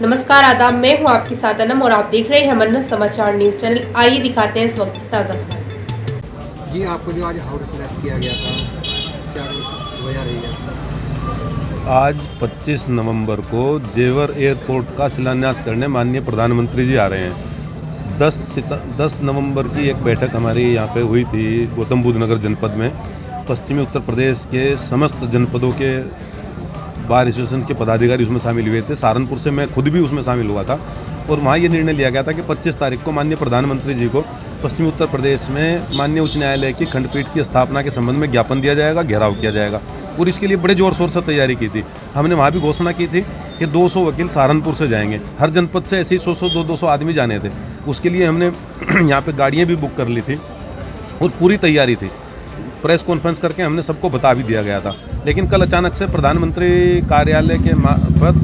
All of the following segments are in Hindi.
नमस्कार आदाब, मैं हूं आपके साथ अनम और आप देख रहे हैं मन्नत समाचार न्यूज़ चैनल। आइए दिखाते हैं इस वक्त की ताज़ा खबर। जी, आपको जो आज हाउस अरेस्ट किया गया था, क्या वजह रही है? आज 25 नवंबर को जेवर एयरपोर्ट का शिलान्यास करने माननीय प्रधानमंत्री जी आ रहे हैं। 10 नवंबर की एक बैठक हमारी यहाँ पे हुई थी गौतम बुद्ध नगर जनपद में। पश्चिमी उत्तर प्रदेश के समस्त जनपदों के बार एसोसिएशन के पदाधिकारी उसमें शामिल हुए थे। सहारनपुर से मैं खुद भी उसमें शामिल हुआ था और वहाँ ये निर्णय लिया गया था कि 25 तारीख को माननीय प्रधानमंत्री जी को पश्चिमी उत्तर प्रदेश में माननीय उच्च न्यायालय की खंडपीठ की स्थापना के संबंध में ज्ञापन दिया जाएगा, घेराव किया जाएगा और इसके लिए बड़े जोर शोर से तैयारी की थी। हमने वहाँ भी घोषणा की थी कि 200 वकील सहारनपुर से जाएंगे, हर जनपद से ऐसे ही 100-200 आदमी जाने थे। उसके लिए हमने यहाँ पे गाड़ियाँ भी बुक कर ली थी और पूरी तैयारी थी। प्रेस कॉन्फ्रेंस करके हमने सबको बता भी दिया गया था। लेकिन कल अचानक से प्रधानमंत्री कार्यालय के मार्फत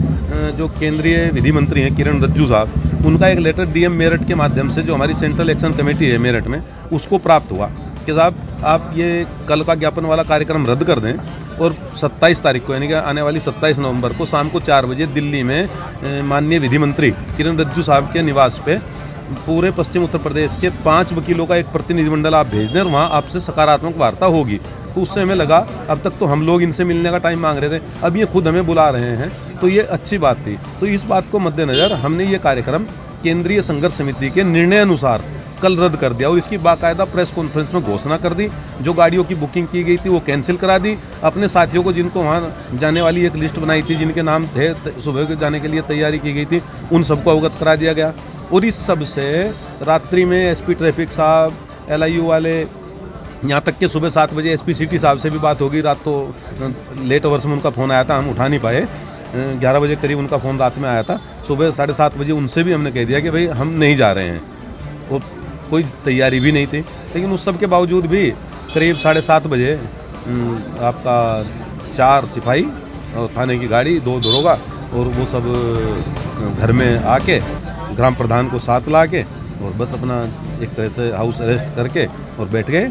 जो केंद्रीय विधि मंत्री हैं किरण रिजिजू साहब, उनका एक लेटर डीएम मेरठ के माध्यम से जो हमारी सेंट्रल एक्शन कमेटी है मेरठ में, उसको प्राप्त हुआ कि साहब आप ये कल का ज्ञापन वाला कार्यक्रम रद्द कर दें और 27 तारीख को यानी कि आने वाली 27 नवंबर को शाम को 4 बजे दिल्ली में माननीय विधि मंत्री किरण रिजिजू साहब के निवास पे पूरे पश्चिम उत्तर प्रदेश के 5 वकीलों का एक प्रतिनिधिमंडल आप भेज दें और वहाँ आपसे सकारात्मक वार्ता होगी। तो उससे हमें लगा अब तक तो हम लोग इनसे मिलने का टाइम मांग रहे थे, अब ये खुद हमें बुला रहे हैं, तो ये अच्छी बात थी। तो इस बात को मद्देनज़र हमने ये कार्यक्रम केंद्रीय संघर्ष समिति के निर्णय अनुसार कल रद्द कर दिया और इसकी बाकायदा प्रेस कॉन्फ्रेंस में घोषणा कर दी। जो गाड़ियों की बुकिंग की गई थी वो कैंसिल करा दी। अपने साथियों को जिनको वहाँ जाने वाली एक लिस्ट बनाई थी, जिनके नाम थे सुबह के जाने के लिए तैयारी की गई थी, उन सबको अवगत करा दिया गया। और इस सब से रात्रि में एसपी ट्रैफिक साहब, LIU वाले, यहाँ तक कि सुबह 7 बजे एसपी सिटी साहब से भी बात होगी। रात तो लेट आवर्स में उनका फ़ोन आया था, हम उठा नहीं पाए। 11 बजे करीब उनका फ़ोन रात में आया था। सुबह 7:30 बजे उनसे भी हमने कह दिया कि भाई हम नहीं जा रहे हैं और कोई तैयारी भी नहीं थी। लेकिन उस सब के बावजूद भी करीब 7:30 बजे आपका 4 सिपाही और थाने की गाड़ी, 2 दरोगा और वो सब घर में आके ग्राम प्रधान को साथ ला के और बस अपना एक तरह से हाउस अरेस्ट करके और बैठ गए।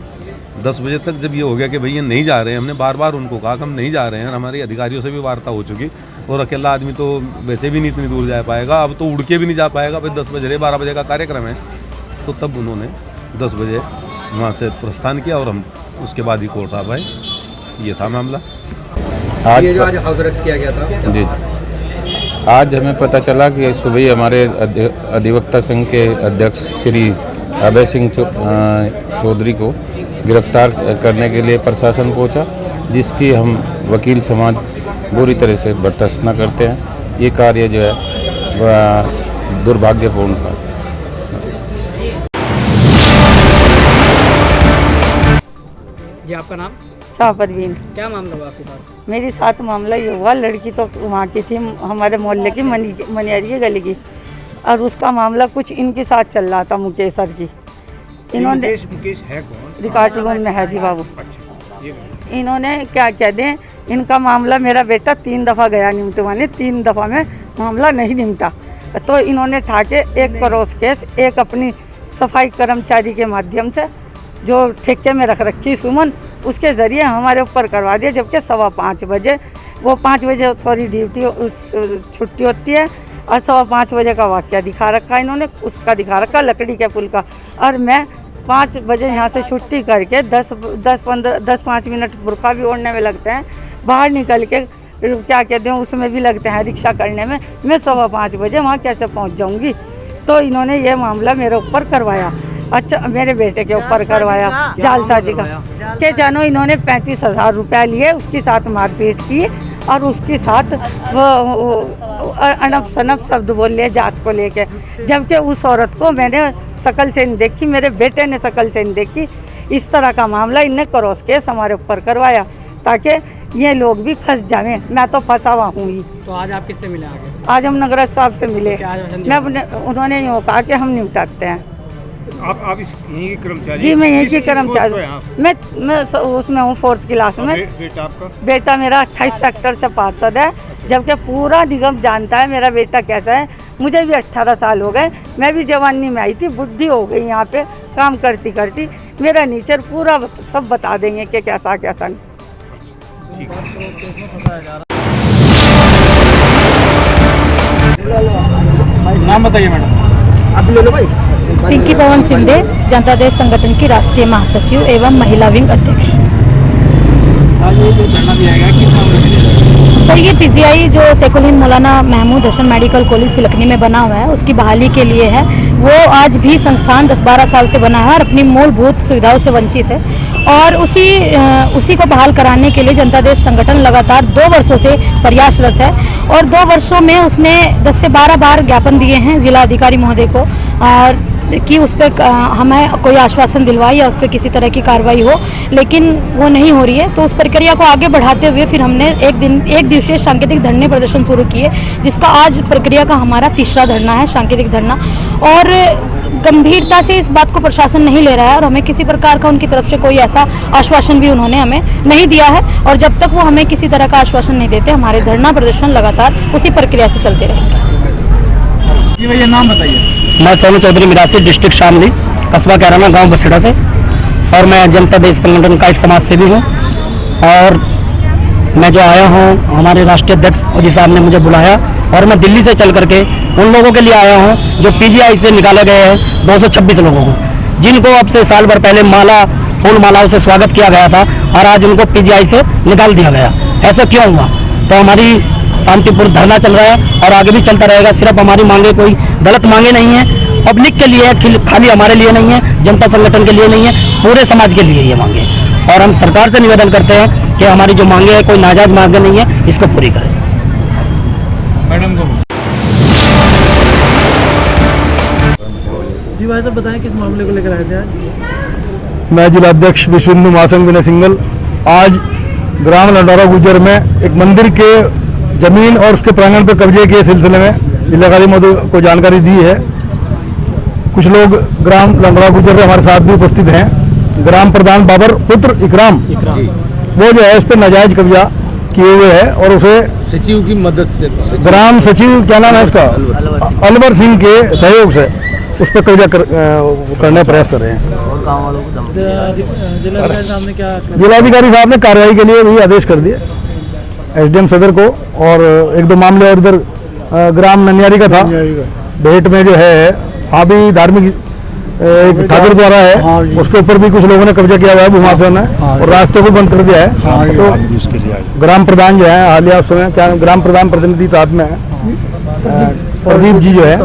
10 बजे तक जब ये हो गया कि भई ये नहीं जा रहे हैं, हमने बार बार उनको कहा कि हम नहीं जा रहे हैं, हमारे अधिकारियों से भी वार्ता हो चुकी और अकेला आदमी तो वैसे भी नहीं इतनी दूर जा पाएगा, अब तो उड़ के भी नहीं जा पाएगा, भाई 10 बजे 12 बजे का कार्यक्रम है। तो तब उन्होंने 10 बजे वहाँ से प्रस्थान किया और हम उसके बाद ही कोर्ट आ पाए। ये था मामला। ये जो आज हाउस अरेस्ट किया गया था, जी, आज हमें पता चला कि सुबह ही हमारे अधिवक्ता संघ के अध्यक्ष श्री अभय सिंह चौधरी को गिरफ्तार करने के लिए प्रशासन पहुंचा, जिसकी हम वकील समाज बुरी तरह से बर्दाश्त करते हैं। ये कार्य जो है वह दुर्भाग्यपूर्ण था। जी, आपका नाम? शाहपरवीन। क्या मामला हुआ आपके साथ? मेरे साथ मामला ये हुआ, लड़की तो वहाँ की थी, हमारे मोहल्ले की मनियारी गली की, और उसका मामला कुछ इनके साथ चल रहा था, मुकेश सर की। इन्होंने मुकेश है कौन? रिकॉर्ड रूम में है जी बाबू। अच्छा, इन्होंने क्या कह दें, इनका मामला मेरा बेटा 3 दफ़ा गया निमटवाने, 3 दफ़ा में मामला नहीं निमटा। तो इन्होंने ठाके एक क्रॉस केस, एक अपनी सफाई कर्मचारी के माध्यम से जो ठेके में रख रखी सुमन, उसके ज़रिए हमारे ऊपर करवा दिया। जबकि 5:15 बजे, वो 5 बजे सॉरी ड्यूटी छुट्टी होती है और 5:15 बजे का वाक़या दिखा रखा इन्होंने, उसका दिखा रखा लकड़ी के पुल का। और मैं 5 बजे यहाँ से छुट्टी करके 10-5 मिनट बुरखा भी ओढ़ने में लगते हैं, बाहर निकल के क्या कहते हैं उसमें भी लगते हैं रिक्शा करने में, मैं 5:15 बजे वहाँ कैसे पहुँच जाऊँगी। तो इन्होंने ये मामला मेरे ऊपर करवाया। अच्छा, मेरे बेटे के ऊपर करवाया जालसाजी का। के जानो इन्होंने 35,000 रुपया लिए, उसके साथ मारपीट की और उसके साथ वो अनप शनप शब्द बोल लिए जात को लेके। जबकि उस औरत को मैंने शकल से नहीं देखी, मेरे बेटे ने शकल से नहीं देखी। इस तरह का मामला इनने क्रॉस केस हमारे ऊपर करवाया ताकि ये लोग भी फंस जाएं। मैं तो फंसा हुआ हूँ ही। तो आज आप किससे मिले आगे? आज हम नगराज साहब से मिले। उन्होंने यूँ कहा कि हम निपटाते हैं। आप यहीं की कर्मचारी? जी, मैं यहीं की कर्मचारी। मैं उसमें हूँ 4th क्लास में। बेटा आपका? बेटा मेरा 28 सेक्टर से पार्षद है। जबकि पूरा निगम जानता है मेरा बेटा कैसा है। मुझे भी 18 साल हो गए, मैं भी जवानी में आई थी, बुढ़ी हो गई यहाँ पे काम करती करती। मेरा नेचर पूरा सब बता देंगे कि कैसा कैसा नहीं। केस में फंसाया जा रहा है। नाम बताइए मैडम। आप ले लो भाई। पिंकी पवन सिंधे, जनता दल संगठन की राष्ट्रीय महासचिव एवं महिला विंग अध्यक्ष। आज ये जो धरना दिया गया किस मामले में? सर, ये पीजीआई जो सैकुल हिंद मौलाना महमूद हसन मेडिकल कॉलेज फिलकनी में बना हुआ है, उसकी बहाली के लिए है। वो आज भी संस्थान 10-12 साल से बना है और अपनी मूलभूत सुविधाओं से वंचित है, और उसी को बहाल कराने के लिए जनता दल संगठन लगातार 2 वर्षों से प्रयासरत है। और 2 वर्षों में उसने 10 से 12 बार ज्ञापन दिए हैं जिला अधिकारी महोदय को, और कि उस पर हमें कोई आश्वासन दिलवाए या उस पर किसी तरह की कार्रवाई हो, लेकिन वो नहीं हो रही है। तो उस प्रक्रिया को आगे बढ़ाते हुए फिर हमने एक दिवसीय सांकेतिक धरने प्रदर्शन शुरू किए, जिसका आज प्रक्रिया का हमारा 3रा धरना है, सांकेतिक धरना। और गंभीरता से इस बात को प्रशासन नहीं ले रहा है और हमें किसी प्रकार का उनकी तरफ से कोई ऐसा आश्वासन भी उन्होंने हमें नहीं दिया है, और जब तक वो हमें किसी तरह का आश्वासन नहीं देते, हमारे धरना प्रदर्शन लगातार उसी प्रक्रिया से चलते रहेंगे। जी भैया नाम बताइए। मैं सोनू चौधरी मिरासी, डिस्ट्रिक्ट शामली, कस्बा कैराना, गांव बसेड़ा से, और मैं जनता दल संगठन का एक समाज सेवी हूं। और मैं जो आया हूं, हमारे राष्ट्रीय अध्यक्ष फौजी साहब ने मुझे बुलाया और मैं दिल्ली से चल करके उन लोगों के लिए आया हूं जो पीजीआई से निकाले गए हैं, 226 लोगों को, जिनको अब से साल भर पहले फूल मालाओं से स्वागत किया गया था, और आज उनको पीजीआई से निकाल दिया गया। ऐसा क्यों हुआ? तो हमारी शांतिपूर्ण धरना चल रहा है और आगे भी चलता रहेगा। सिर्फ हमारी मांगे कोई गलत मांगे नहीं है, पब्लिक के लिए है, खाली हमारे लिए नहीं है, जनता संगठन के लिए नहीं है, पूरे समाज के लिए ये मांगे। और हम सरकार से निवेदन करते हैं कि हमारी जो मांगे है कोई नाजायज मांगे नहीं है, इसको पूरी करें। मैडम को जी भाई साहब बताएं किस मामले को लेकर आए थे आज? मैं जिलाध्यक्ष विश्व हिंदू महासंघ विनय सिंगल आज ग्राम लंडौरा गुजर में एक मंदिर के जमीन और उसके प्रांगण पर कब्जे के सिलसिले में जिलाधिकारी महोदय को जानकारी दी है। कुछ लोग ग्राम लंडौरा गुजर से हमारे साथ भी उपस्थित हैं। ग्राम प्रधान बाबर पुत्र इकराम वो जो है उस पर नाजायज कब्जा किए हुए है, और उसे सचिव की मदद से, ग्राम सचिव क्या नाम है इसका, अलवर सिंह के सहयोग से उस पर कब्जा करने का प्रयास कर रहे हैं। जिलाधिकारी साहब ने कार्रवाई के लिए भी आदेश कर दिए एसडीएम सदर को, और 1-2 मामले और इधर ग्राम ननियारी का था, भेंट में जो है वहाँ भी धार्मिक एक ठाकुर द्वारा है, उसके ऊपर भी कुछ लोगों ने कब्जा किया हुआ है भूमाफिया ने, और रास्ते को बंद कर दिया है। तो ग्राम प्रधान जो है हालिया समय क्या ग्राम प्रधान प्रतिनिधि साथ में है प्रदीप जी जो है,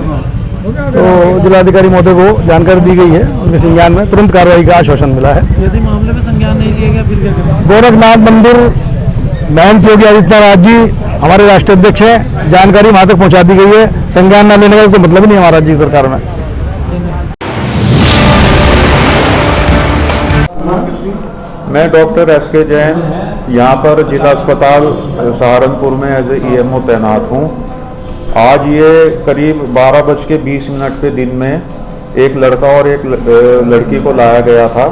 तो जिलाधिकारी महोदय को जानकारी दी गई है, उनके संज्ञान में तुरंत कार्रवाई का आश्वासन मिला है। यदि मामले में संज्ञान नहीं लिया गया फिर क्या करेंगे? गोरखनाथ मंदिर महंत योगी आदित्यनाथ जी हमारे राष्ट्रीय अध्यक्ष हैं, जानकारी वहाँ तक पहुँचा दी गई है। संज्ञान न लेने का कोई मतलब नहीं हमारा राज्य सरकार में। मैं डॉक्टर एस.के. जैन यहाँ पर जिला अस्पताल सहारनपुर में एज ईएमओ तैनात हूँ। आज ये करीब 12:20 पे दिन में एक लड़का और एक लड़की को लाया गया था,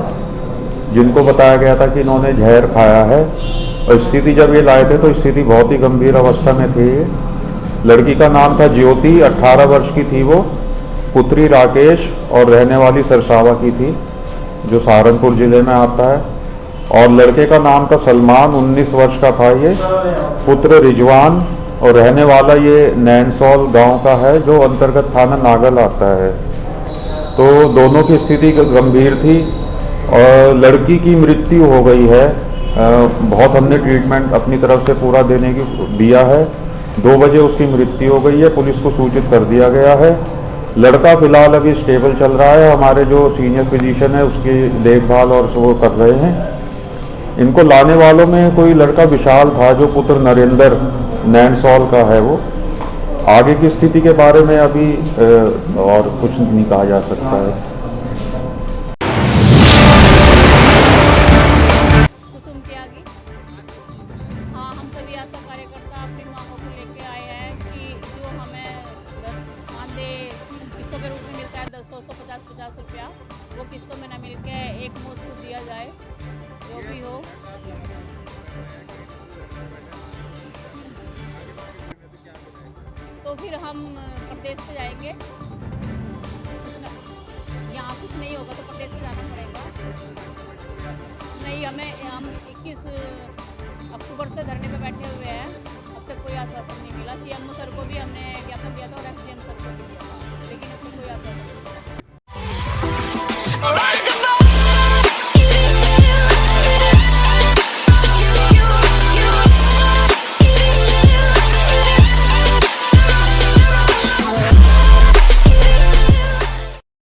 जिनको बताया गया था कि इन्होंने जहर खाया है, और स्थिति जब ये लाए थे तो स्थिति बहुत ही गंभीर अवस्था में थी। लड़की का नाम था ज्योति, 18 वर्ष की थी वो, पुत्री राकेश और रहने वाली सरसावा की थी, जो सहारनपुर ज़िले में आता है। और लड़के का नाम था सलमान, 19 वर्ष का था ये, पुत्र रिजवान, और रहने वाला ये नैनसौल गांव का है, जो अंतर्गत थाना नागल आता है। तो दोनों की स्थिति गंभीर थी और लड़की की मृत्यु हो गई है। बहुत हमने ट्रीटमेंट अपनी तरफ से पूरा देने की दिया है। 2 बजे उसकी मृत्यु हो गई है, पुलिस को सूचित कर दिया गया है। लड़का फिलहाल अभी स्टेबल चल रहा है, हमारे जो सीनियर फिजिशियन है उसकी देखभाल और वो कर रहे हैं। इनको लाने वालों में कोई लड़का विशाल था, जो पुत्र नरेंद्र नैनसौल का है। वो आगे की स्थिति के बारे में अभी और कुछ नहीं कहा जा सकता है। कुसुम के आगे हम सभी आशा कार्यकर्ता अपनी मांगों को लेके आए हैं कि जो हमें मानदेय किस्तों के रूप में मिलता है 100-150 रुपया, वो किस्तों में न मिल के एक मुश्त दिया जाए, जो भी हो। तो फिर हम प्रदेश पे जाएंगे। यहाँ कुछ नहीं होगा तो प्रदेश पे जाना पड़ेगा। नहीं, हम 21 अक्टूबर से धरने पे बैठे हुए हैं, अब तक कोई आश्वासन नहीं मिला। सीएम सर को भी हमने ज्ञापन दिया था और एसडीएम सर को भी दिया था। अपनी कोई आशा नहीं।